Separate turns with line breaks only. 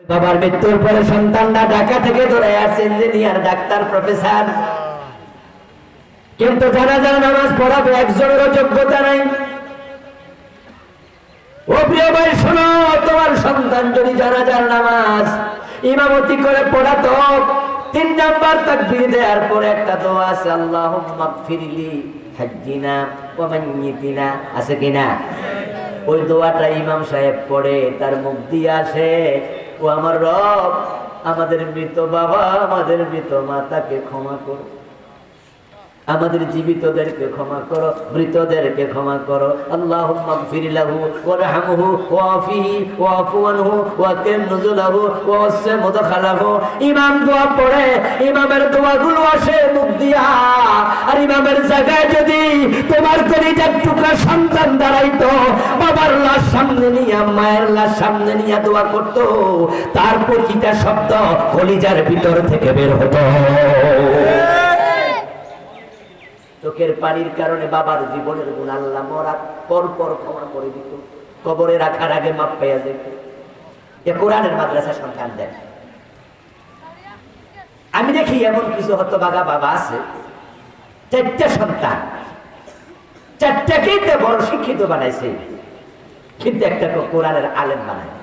বাবার মৃত্যুর পরে সন্তানরা ঢাকা থেকে ধরে আসছে ইঞ্জিনিয়ার, ডাক্তার, প্রফেসর, কিন্তু জানাজার নামাজ পড়াবে একজনেরও যোগ্যতা নাই। ও প্রিয় ভাই শোনো, তোমার সন্তান যদি জানাজার নামাজ ইমামতি করে পড়াতো, 3 নাম্বার তাকবীর দেওয়ার পরে একটা দোয়া আছে, আল্লাহুম্মা গফিরলি হাজ্জিনা ওয়া মাইয়িতিনা, আছে কিনা? ওই দোয়াটা ইমাম সাহেব পড়ে, তার মুখ দিয়ে আসে, ও আমার রব, আমাদের মৃত বাবা, আমাদের মৃত মাতাকে ক্ষমা করো, আমাদের জীবিতদেরকে ক্ষমা করো, মৃতদেরকে ক্ষমা করো। আল্লাহুম্মা গফির লাহু ওয়ারহামহু ওয়াফিহি ওয়াফু আনহু ওয়াকিম নুজুলাহু ওয়াসি মুদখালাহু। ইমাম দোয়া পড়ে, ইমামের দোয়াগুলো আসে মুখ দিয়া, আর ইমামের জায়গায় যদি তোমার কলিজার টুকরা সন্তান দাঁড়াইতো, বাবার লাশ সামনে নিয়ে, মায়ের লাশ সামনে নিয়ে দোয়া করতো, তার প্রতিটা শব্দ কলিজার ভিতর থেকে বের হতো। চোখের পানির কারণে বাবার জীবনের গুণ আল্লাহ মরার পর পর ক্ষমা করে দিত, কবরে রাখার আগে মাপ পাইয়া যেত। এ কোরআনের মাদ্রাসা সন্তান দেন। আমি দেখি এমন কিছু হতভাগা বাবা আছে, 4টা সন্তান, 4টাকেই বড় শিক্ষিত বানাইছে, কিন্তু একটা কোরআনের আলেম বানায়।